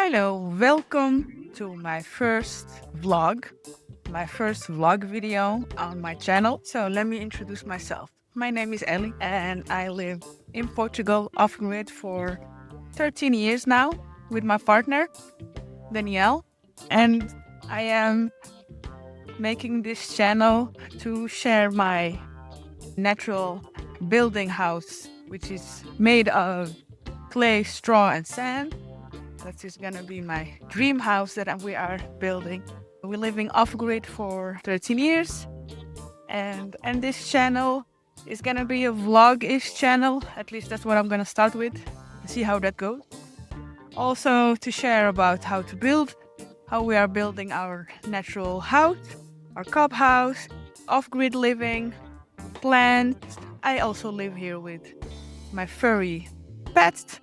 Hello, welcome to my first vlog video on my channel. So let me introduce myself. My name is Elly and I live in Portugal off-grid for 13 years now with my partner, Danielle. And I am making this channel to share my natural building house, which is made of clay, straw and sand. That is gonna be my dream house that we are building. We're living off-grid for 13 years and this channel is gonna be a vlog-ish channel. At least that's what I'm gonna start with, see how that goes. Also to share about how to build, how we are building our natural house, our cob house, off-grid living, plants. I also live here with my furry pets,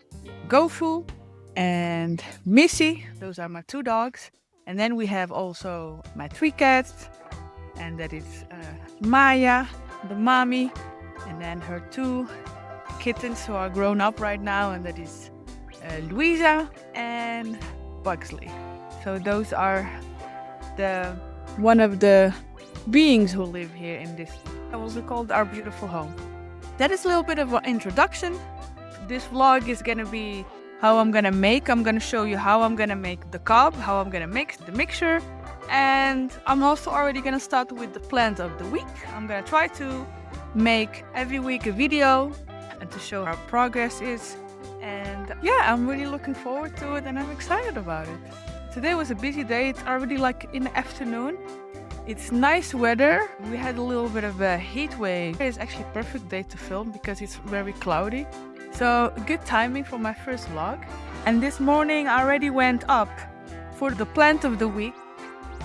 Gofu and Missy. Those are my 2 dogs. And then we have also my 3 cats, and that is Maya, the mommy, and then her 2 kittens who are grown up right now, and that is Louisa and Bugsley. So those are one of the beings who live here in this, also called our beautiful home. That is a little bit of an introduction. This vlog is gonna be how I'm gonna show you how I'm gonna make the cob, how I'm gonna mix the mixture, and I'm also already gonna start with the plant of the week. I'm gonna try to make every week a video and to show how progress is. And yeah, I'm really looking forward to it and I'm excited about it. Today was a busy day. It's already like in the afternoon. It's nice weather. We had a little bit of a heat wave. It's actually a perfect day to film because it's very cloudy. So good timing for my first vlog. And this morning I already went up for the plant of the week.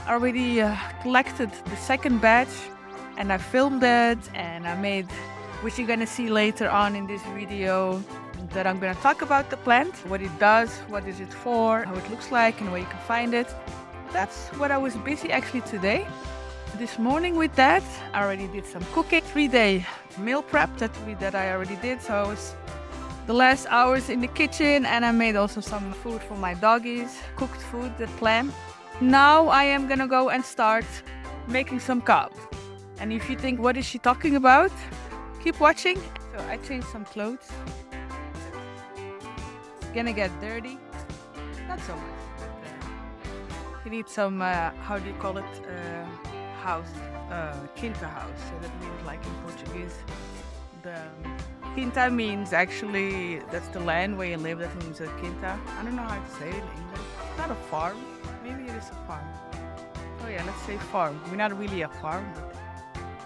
I already collected the second batch and I filmed it and I made, which you're gonna see later on in this video, that I'm gonna talk about the plant, what it does, what is it for, how it looks like and where you can find it. That's what I was busy actually today. This morning with that, I already did some cooking. 3-day meal prep that I already did. So I was the last hours in the kitchen and I made also some food for my doggies, cooked food, the plan. Now I am gonna go and start making some cob. And if you think, what is she talking about? Keep watching. So I changed some clothes. It's gonna get dirty. Not so much. But, you need some, how do you call it? House, quinta house. So that means like in Portuguese, the quinta means actually that's the land where you live. That means a quinta. I don't know how to say it in English. It's not a farm. Maybe it is a farm. Oh yeah, let's say farm. We're not really a farm, but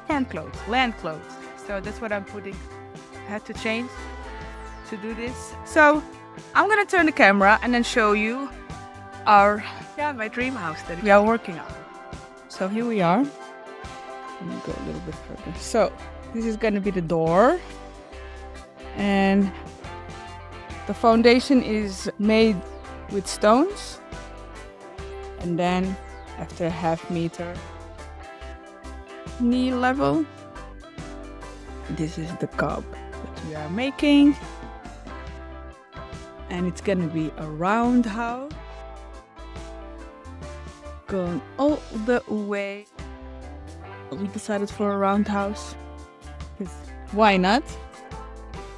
farm clothes, land clothes. So that's what I'm putting. I had to change to do this. So I'm gonna turn the camera and then show you my dream house that we are working on. So here we are. Let me go a little bit further. So this is going to be the door. And the foundation is made with stones. And then after a half meter knee level, this is the cob that we are making. And it's going to be a roundhouse. Going all the way. We decided for a roundhouse because why not?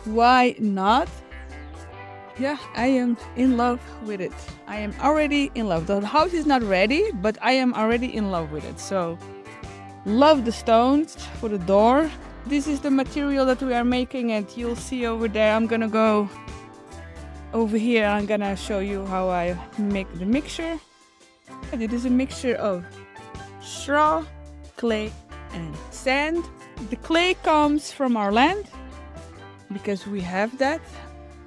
Why not? Yeah, I am in love with it. I am already in love. The house is not ready, but I am already in love with it. So love the stones for the door. This is the material that we are making and you'll see over there. I'm gonna go over here. I'm gonna show you how I make the mixture. It is a mixture of straw, clay and sand. The clay comes from our land because we have that.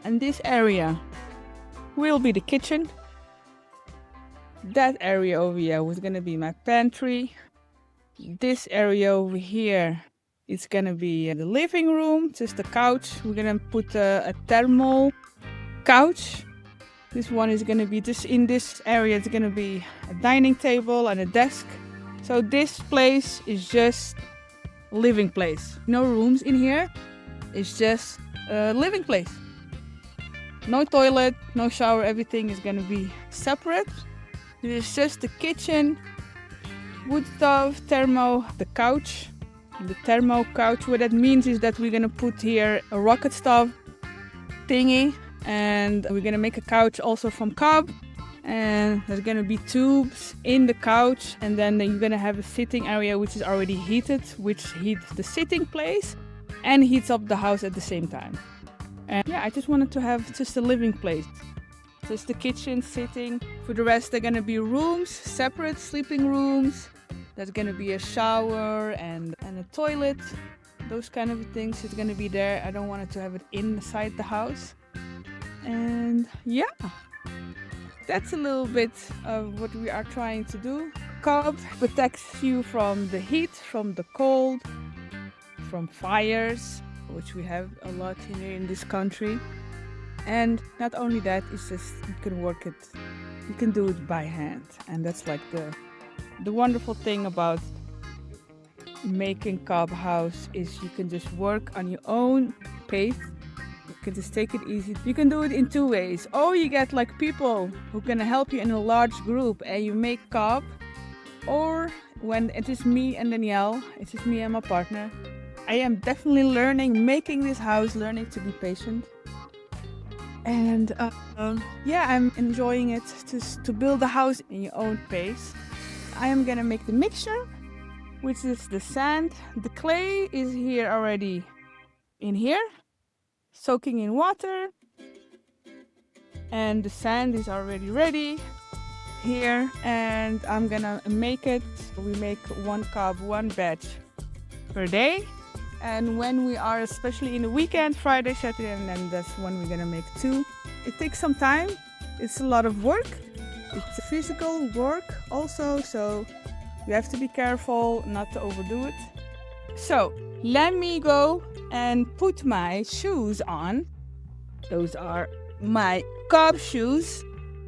And this area will be the kitchen. That area over here was going to be my pantry. This area over here is going to be the living room, just the couch. We're going to put a thermal couch. This one is going to be just in this area. It's going to be a dining table and a desk. So this place is just a living place. No rooms in here. It's just a living place. No toilet, no shower, everything is gonna be separate. This is just the kitchen, wood stove, the couch. The thermo couch, what that means is that we're gonna put here a rocket stove thingy, and we're gonna make a couch also from cob, and there's gonna be tubes in the couch, and then you're gonna have a sitting area which is already heated, which heats the sitting place and heats up the house at the same time. And yeah, I just wanted to have just a living place, just the kitchen, sitting. For the rest, they're gonna be rooms, separate sleeping rooms. There's gonna be a shower and a toilet. Those kind of things is gonna be there. I don't want it to have it inside the house. And yeah, that's a little bit of what we are trying to do. Cob protects you from the heat, from the cold, from fires, which we have a lot here in this country. And not only that, it's just you can work it, you can do it by hand. And that's like the wonderful thing about making cob house is you can just work on your own pace. You can just take it easy. You can do it in two ways. Or you get like people who can help you in a large group and you make cob. Or when it is me and Danielle, it's just me and my partner. I am definitely learning, making this house, learning to be patient. And yeah, I'm enjoying it to build a house in your own pace. I am gonna make the mixture, which is the sand. The clay is here already in here, soaking in water. And the sand is already ready here. And I'm gonna make it. We make one cob, one batch per day. And when we are, especially in the weekend, Friday, Saturday, and then that's when we're gonna make two. It takes some time. It's a lot of work. It's physical work also, so you have to be careful not to overdo it. So let me go and put my shoes on. Those are my cob shoes.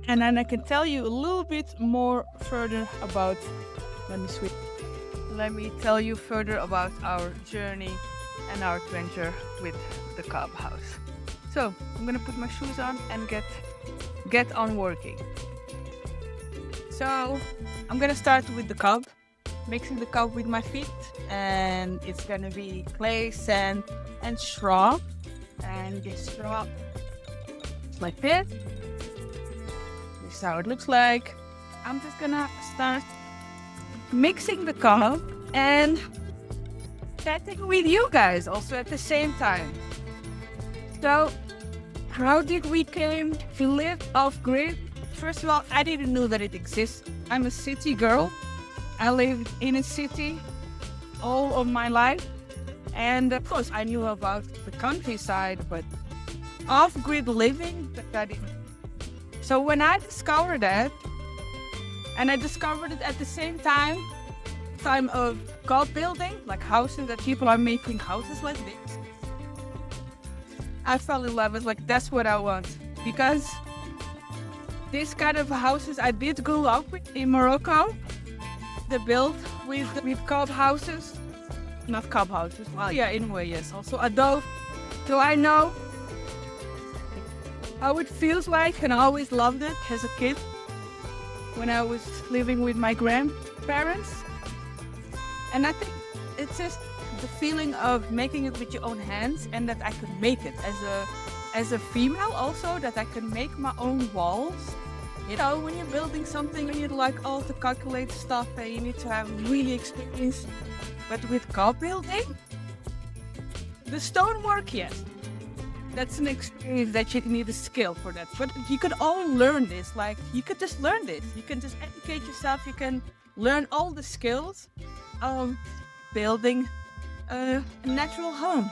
And then I can tell you a little bit more further about, let me tell you further about our journey and our adventure with the cob house. So I'm gonna put my shoes on and get on working. So I'm gonna start with the cob, mixing the cob with my feet, and it's gonna be clay, sand, and straw. And this straw is like this. This is how it looks like. I'm just gonna start mixing the cob and chatting with you guys also at the same time. So how did we came to live off grid? First of all, I didn't know that it exists. I'm a city girl. I lived in a city all of my life. And of course I knew about the countryside, but off-grid living, that didn't. So when I discovered that, and I discovered it at the same time of cob building, like houses, that people are making houses like this, I fell in love. It's like, that's what I want. Because this kind of houses I did grow up with in Morocco. They built with cob houses. Not cob houses. Well, yeah, in a way, yes. Also adobe. So I know how it feels like, and I always loved it as a kid when I was living with my grandparents. And I think it's just the feeling of making it with your own hands, and that I could make it as a female also, that I can make my own walls. You know, when you're building something, you like all to calculate stuff and you need to have really experience. But with cob building, the stonework, yes, that's an experience that you need a skill for that. But you could all learn this. Like, you could just learn this. You can just educate yourself. You can learn all the skills of building a natural home.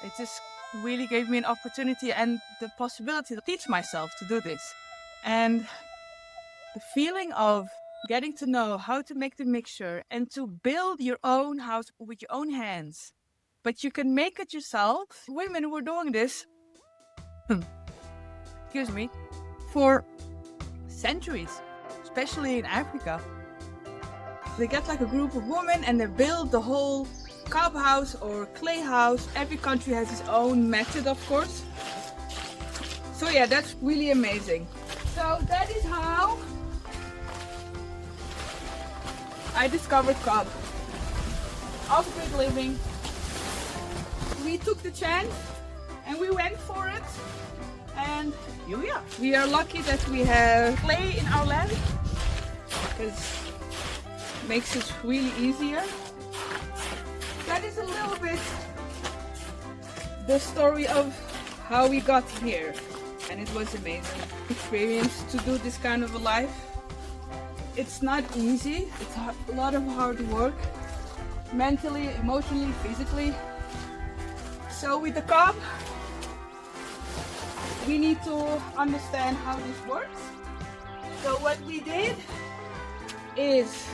It just really gave me an opportunity and the possibility to teach myself to do this. And the feeling of getting to know how to make the mixture and to build your own house with your own hands, but you can make it yourself. Women were doing this, excuse me, for centuries, especially in Africa. They get like a group of women and they build the whole cob house or clay house. Every country has its own method, of course. So yeah, that's really amazing. So that is how I discovered cob. Off-grid living. We took the chance and we went for it. And here we are. We are lucky that we have clay in our land, because it makes it really easier. That is a little bit the story of how we got here. And it was amazing experience to do this kind of a life. It's not easy. It's a lot of hard work, mentally, emotionally, physically. So with the cob, we need to understand how this works. So what we did is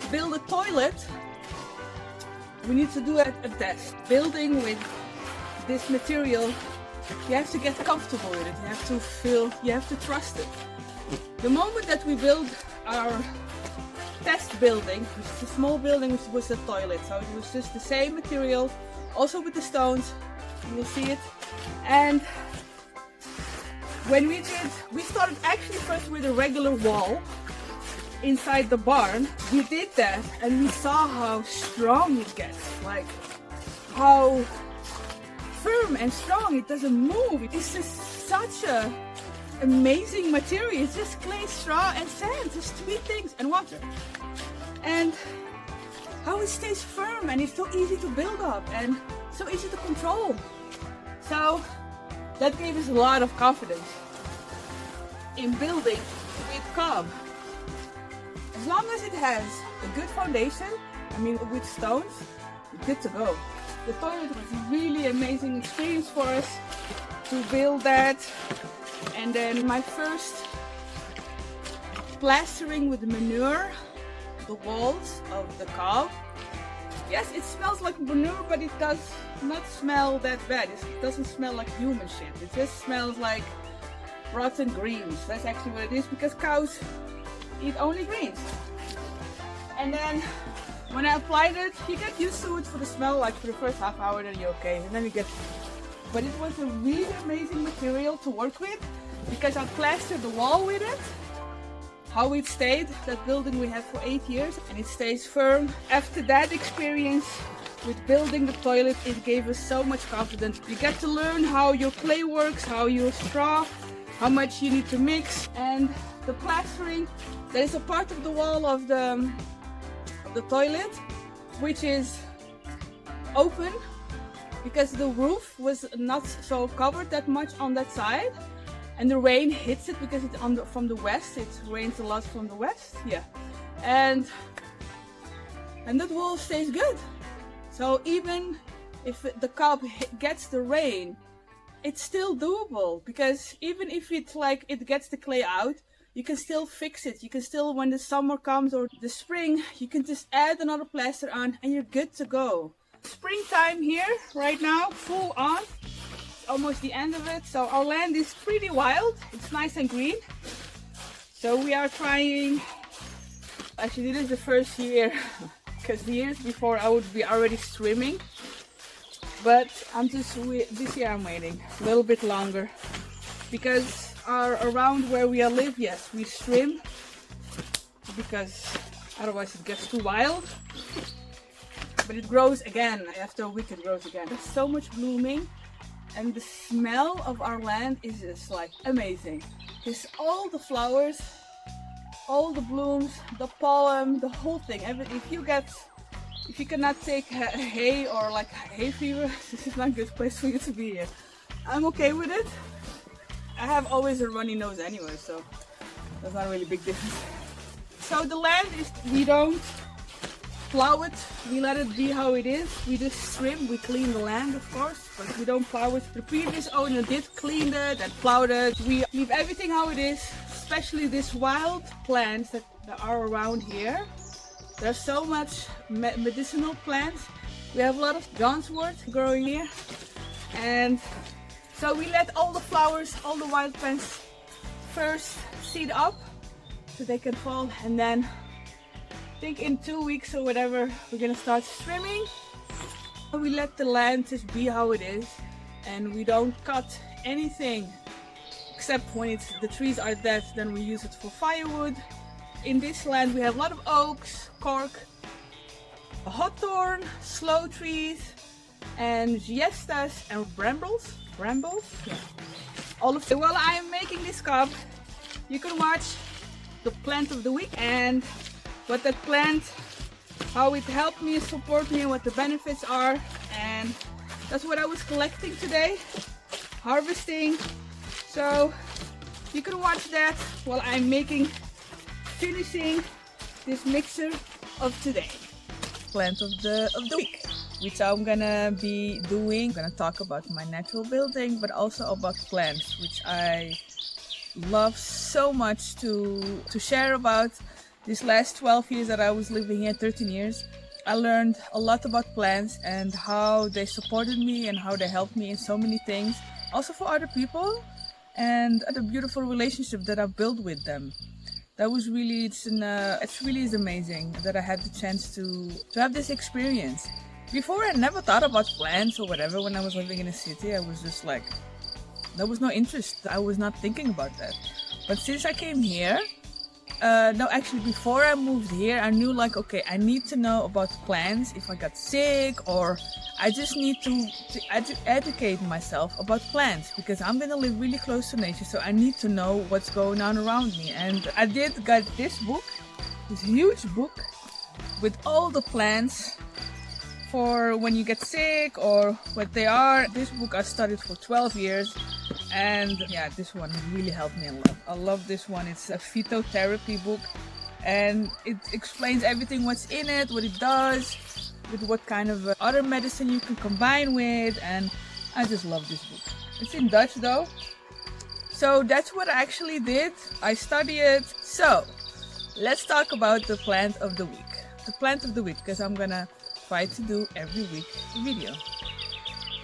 build a toilet. We need to do a test. Building with this material, you have to get comfortable with it. You have to feel, you have to trust it. The moment that we build our test building, which is a small building, which was a toilet, so it was just the same material, also with the stones, you will see it. And when we started actually first with a regular wall inside the barn. We did that and we saw how strong it gets, like how firm and strong, it doesn't move. It's just such a amazing material. It's just clay, straw and sand, just three things, and water. And how it stays firm, and it's so easy to build up and so easy to control. So that gave us a lot of confidence in building with cob. As long as it has a good foundation, I mean with stones, it's good to go. The toilet was a really amazing experience for us to build that. And then my first plastering with manure, the walls of the cob. Yes, it smells like manure, but it does not smell that bad. It doesn't smell like human shit. It just smells like rotten greens. That's actually what it is, because cows eat only greens. And then when I applied it, you get used to it for the smell, like for the first half hour, then you're okay. And then you get, but it was a really amazing material to work with, because I plastered the wall with it. How it stayed, that building we had for 8 years, and it stays firm. After that experience with building the toilet, it gave us so much confidence. You get to learn how your clay works, how your straw, how much you need to mix, and the plastering. There is a part of the wall of the toilet which is open, because the roof was not so covered that much on that side. And the rain hits it because it's from the west. It rains a lot from the west. Yeah, and that wall stays good. So even if the cob gets the rain, it's still doable, because even if it gets the clay out, you can still fix it. You can still, when the summer comes or the spring, you can just add another plaster on and you're good to go. Springtime here right now, full on. Almost the end of it. So our land is pretty wild. It's nice and green. So we are trying, actually this is the first year, because the years before I would be already swimming, but this year I'm waiting a little bit longer, because around where we live, yes, we swim, because otherwise it gets too wild. But it grows again. After a week it grows again. There's so much blooming. And the smell of our land is just like amazing. It's all the flowers, all the blooms, the pollen, the whole thing. If you cannot take hay or like hay fever, this is not a good place for you to be here. I'm okay with it. I have always a runny nose anyway, so that's not a really big difference. So the land is, we don't plow it, we let it be how it is. We just trim, we clean the land of course, but we don't plow it. The previous owner did clean it and plowed it. We leave everything how it is, especially these wild plants that are around here. There's so much medicinal plants. We have a lot of Wort growing here, and so we let all the flowers, all the wild plants first seed up so they can fall, and then I think in 2 weeks or whatever we're gonna start trimming. We let the land just be how it is, and we don't cut anything except when the trees are dead, then we use it for firewood. In this land we have a lot of oaks, cork, hawthorn, sloe trees, and giestas and brambles. Yeah. All of them. While I am making this cup, you can watch the plant of the week and what that plant, how it helped me, support me, and what the benefits are. And that's what I was collecting today, harvesting. So you can watch that while I'm finishing this mixture of today. Plant of the week, which I'm gonna be doing. I'm gonna talk about my natural building, but also about plants, which I love so much to share about. These last 12 years that I was living here, 13 years, I learned a lot about plants and how they supported me and how they helped me in so many things. Also for other people, and the beautiful relationship that I built with them. That was really, it's really amazing that I had the chance to have this experience. Before I never thought about plants or whatever when I was living in a city. I was just like, there was no interest. I was not thinking about that. But since I came here, no, actually before I moved here, I knew like, okay, I need to know about plants if I got sick, or I just need to educate myself about plants because I'm gonna live really close to nature, so I need to know what's going on around me. And I got this book, this huge book with all the plants for when you get sick or what they are. This book I studied for 12 years. And yeah, this one really helped me a lot. I love this one. It's a phytotherapy book and it explains everything, what's in it, what it does, with what kind of other medicine you can combine with. And I just love this book. It's in Dutch though. So that's what I actually did. I studied it. So let's talk about the plant of the week. The plant of the week, because I'm gonna try to do every week a video.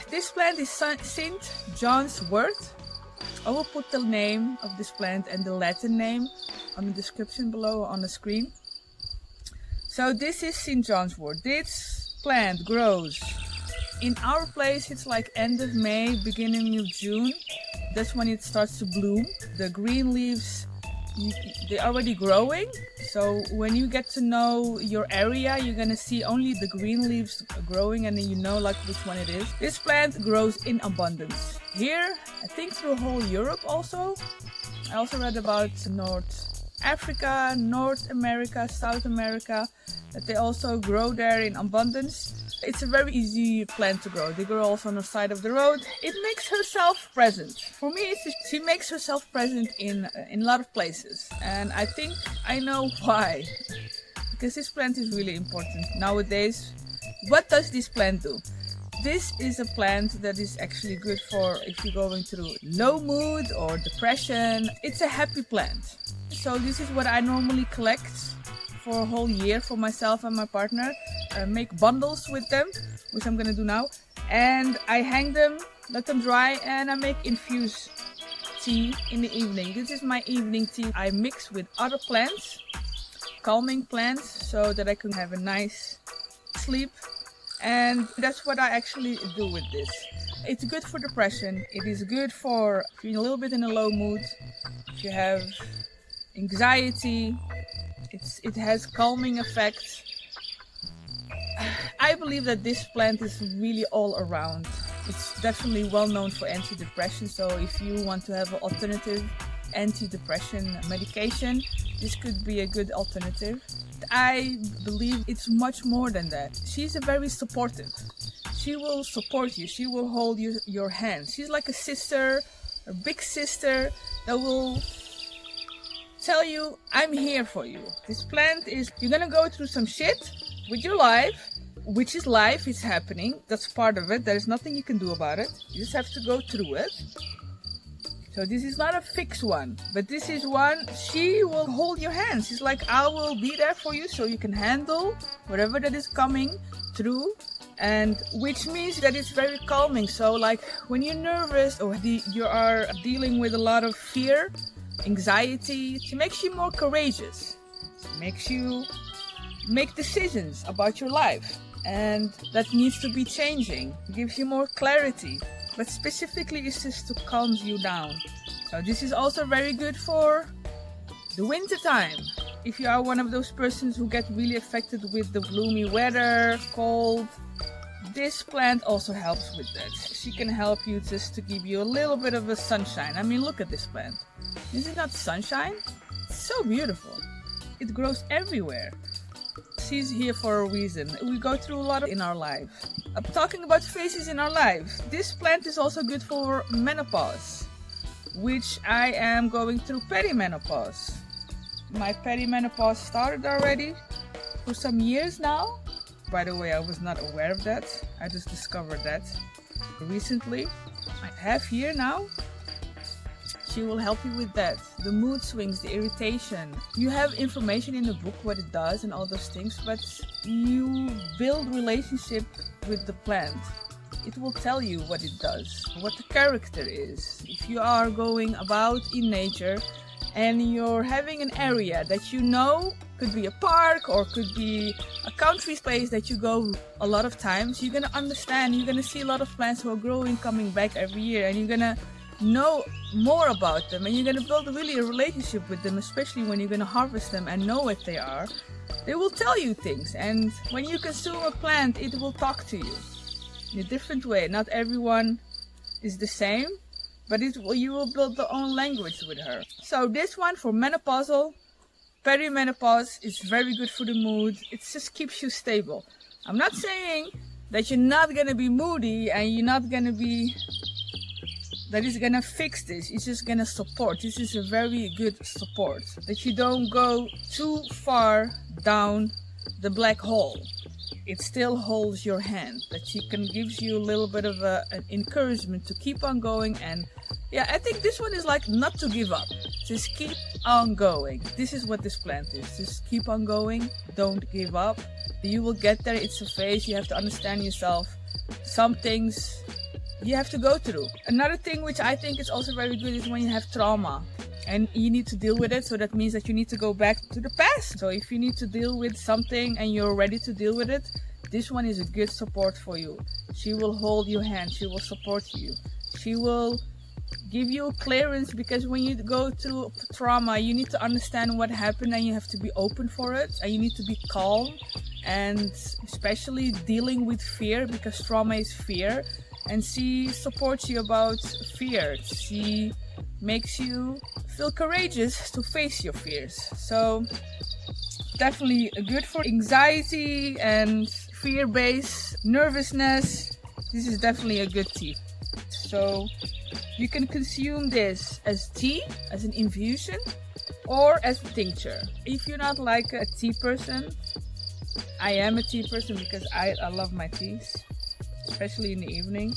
This plant is St. John's Wort. I will put the name of this plant and the Latin name on the description below on the screen. So this is St. John's Wort. This plant grows in our place. It's like end of May, beginning of June. That's when it starts to bloom. The green leaves, they're already growing. So when you get to know your area, you're gonna see only the green leaves growing, and then you know like which one it is. This plant grows in abundance here, I think through whole Europe also. I also read about North Africa, North America, South America, that they also grow there in abundance. It's a very easy plant to grow. They grow also on the side of the road. It makes herself present. For me, she makes herself present in a lot of places. And I think I know why. Because this plant is really important nowadays. What does this plant do? This is a plant that is actually good for if you're going through low mood or depression. It's a happy plant. So this is what I normally collect for a whole year for myself and my partner. Make bundles with them, which I'm gonna do now. And I hang them, let them dry, and I make infused tea in the evening. This is my evening tea. I mix with other plants, calming plants, so that I can have a nice sleep. And that's what I actually do with this. It's good for depression. It is good for if you're a little bit in a low mood, if you have anxiety. It has calming effects. I believe that this plant is really all around. It's definitely well known for antidepressant. So if you want to have an alternative antidepressant medication, this could be a good alternative. I believe it's much more than that. She's very supportive. She will support you. She will hold your hand. She's like a sister, a big sister that will tell you, I'm here for you. This plant is, you're gonna go through some shit with your life, which is life, it's happening. That's part of it. There's nothing you can do about it. You just have to go through it. So this is not a fixed one, but this is one, she will hold your hand. She's like, I will be there for you so you can handle whatever that is coming through. And which means that it's very calming. So like when you're nervous or you are dealing with a lot of fear, anxiety, she makes you more courageous. She makes you make decisions about your life. And that needs to be changing. It gives you more clarity. But specifically it's just to calm you down. So this is also very good for the winter time. If you are one of those persons who get really affected with the gloomy weather, cold, this plant also helps with that. She can help you just to give you a little bit of a sunshine. I mean, look at this plant. Is it not sunshine? It's so beautiful. It grows everywhere. She's here for a reason. We go through a lot in our life. I'm talking about phases in our life. This plant is also good for menopause, which I am going through perimenopause. My perimenopause started already for some years now. By the way, I was not aware of that. I just discovered that recently. I have here now. She will help you with that. The mood swings, the irritation. You have information in the book what it does and all those things, but you build relationship with the plant. It will tell you what it does, what the character is. If you are going about in nature and you're having an area that you know, could be a park or could be a country place that you go a lot of times, you're gonna understand, you're gonna see a lot of plants who are growing, coming back every year, and you're gonna know more about them, and you're gonna build really a relationship with them, especially when you're gonna harvest them and know what they are. They will tell you things, and when you consume a plant, it will talk to you in a different way. Not everyone is the same, but you will build the own language with her. So this one for menopausal, perimenopause is very good for the mood. It just keeps you stable. I'm not saying that you're not gonna be moody and you're not gonna be, that is gonna fix this. It's just gonna support. This is a very good support. That you don't go too far down the black hole. It still holds your hand. That she can gives you a little bit of an encouragement to keep on going. And yeah, I think this one is like not to give up. Just keep on going. This is what this plant is. Just keep on going. Don't give up. You will get there. It's a phase. You have to understand yourself. Some things you have to go through. Another thing which I think is also very good is when you have trauma and you need to deal with it. So that means that you need to go back to the past. So if you need to deal with something and you're ready to deal with it, this one is a good support for you. She will hold your hand. She will support you. She will give you clearance, because when you go through trauma, you need to understand what happened and you have to be open for it, and you need to be calm, and especially dealing with fear, because trauma is fear. And she supports you about fear. She makes you feel courageous to face your fears. So definitely good for anxiety and fear-based nervousness. This is definitely a good tea. So you can consume this as tea, as an infusion, or as a tincture. If you're not like a tea person, I am a tea person because I love my teas, especially in the evening,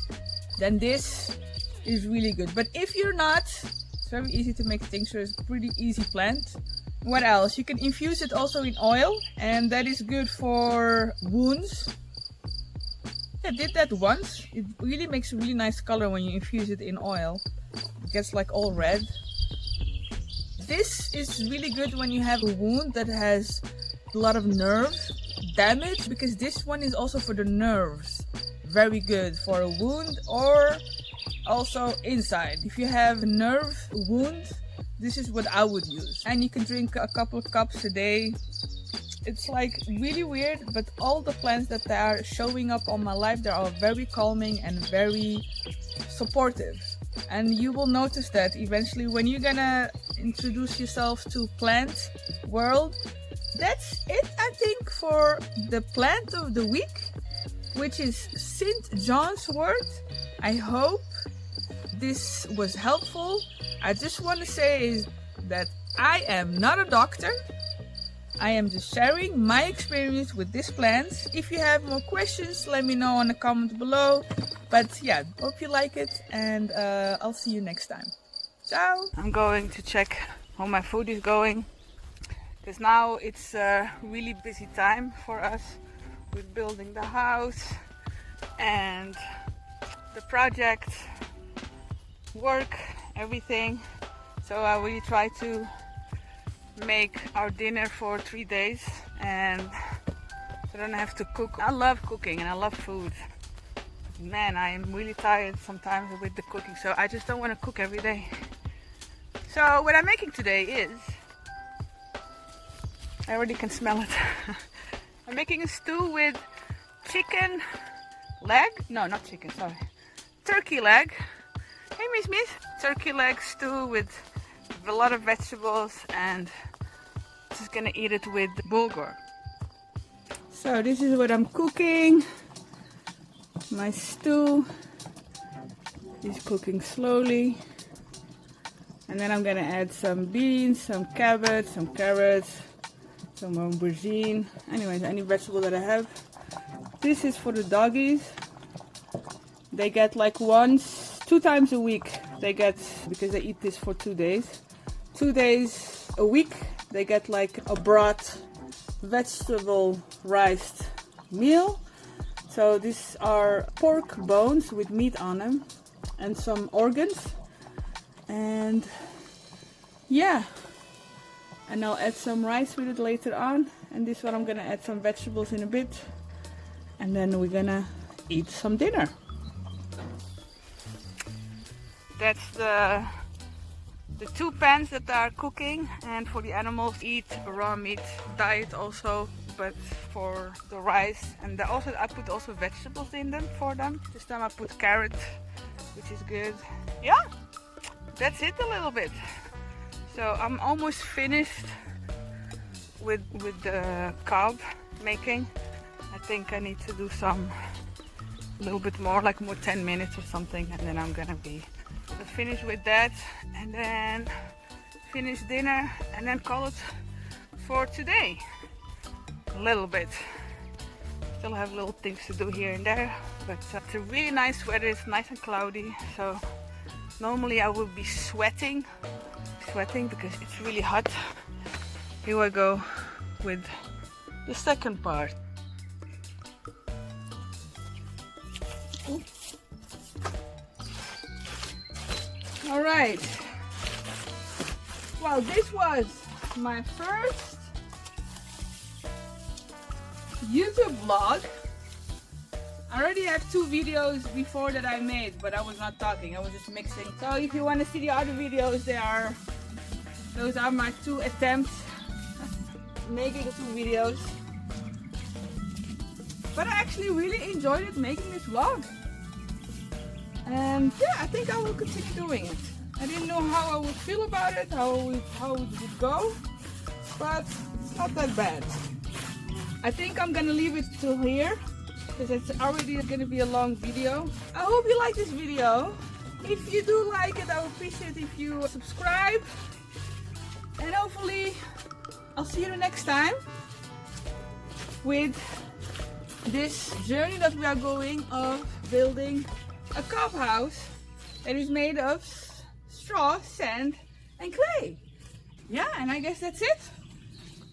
then this is really good. But if you're not, it's very easy to make tincture. It's a pretty easy plant. What else? You can infuse it also in oil, and that is good for wounds. I did that once. It really makes a really nice color when you infuse it in oil. It gets like all red. This is really good when you have a wound that has a lot of nerve damage, because this one is also for the nerves. Very good for a wound, or also inside. If you have a nerve wound, this is what I would use. And you can drink a couple of cups a day. It's like really weird, but all the plants that are showing up on my life, they are very calming and very supportive. And you will notice that eventually when you're gonna introduce yourself to plant world. That's it, I think, for the plant of the week, which is St. John's wort. I hope this was helpful. I just want to say is that I am not a doctor. I am just sharing my experience with this plant. If you have more questions, let me know in the comment below. But yeah, hope you like it, and I'll see you next time. Ciao! I'm going to check how my food is going, because now it's a really busy time for us with building the house and the project, work, everything. So I really try to make our dinner for 3 days, and I don't have to cook. I love cooking and I love food. Man, I am really tired sometimes with the cooking, so I just don't want to cook every day. So what I'm making today is, I already can smell it. I'm making a stew with chicken leg. No, not chicken, sorry. Turkey leg. Hey, Miss. Turkey leg stew with a lot of vegetables, and just gonna eat it with bulgur. So this is what I'm cooking. My stew is cooking slowly. And then I'm gonna add some beans, some cabbage, some carrots, some aubergine. Anyways, any vegetable that I have. This is for the doggies. They get like 2 times a week. They get, because they eat this for 2 days. 2 days a week, they get like a broad vegetable rice meal. So these are pork bones with meat on them and some organs. And yeah, and I'll add some rice with it later on. And this one I'm gonna add some vegetables in a bit. And then we're gonna eat some dinner. That's the 2 pans that are cooking, and for the animals eat raw meat diet also, but for the rice and I put also vegetables in them for them. This time I put carrot, which is good. Yeah, that's it a little bit. So I'm almost finished with the cob making. I think I need to do a little bit more, like 10 minutes or something, and then I'm gonna be finish with that, and then finish dinner, and then call it for today. A little bit. Still have little things to do here and there, but it's a really nice weather. It's nice and cloudy, so normally I would be sweating because it's really hot. Here I go with the second part. All right. Well, this was my first YouTube vlog. I already have 2 videos before that I made, but I was not talking, I was just mixing. So if you want to see the other videos, those are my 2 attempts making 2 videos. But I actually really enjoyed it making this vlog. And yeah, I think I will continue doing it. I didn't know how I would feel about it, how it would go, but it's not that bad. I think I'm gonna leave it till here, because it's already gonna be a long video. I hope you like this video. If you do like it, I would appreciate if you subscribe. And hopefully, I'll see you the next time with this journey that we are going of building a cob house that is made of straw, sand and clay. Yeah, and I guess that's it.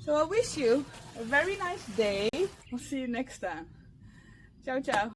So I wish you a very nice day. We'll see you next time. Ciao, ciao.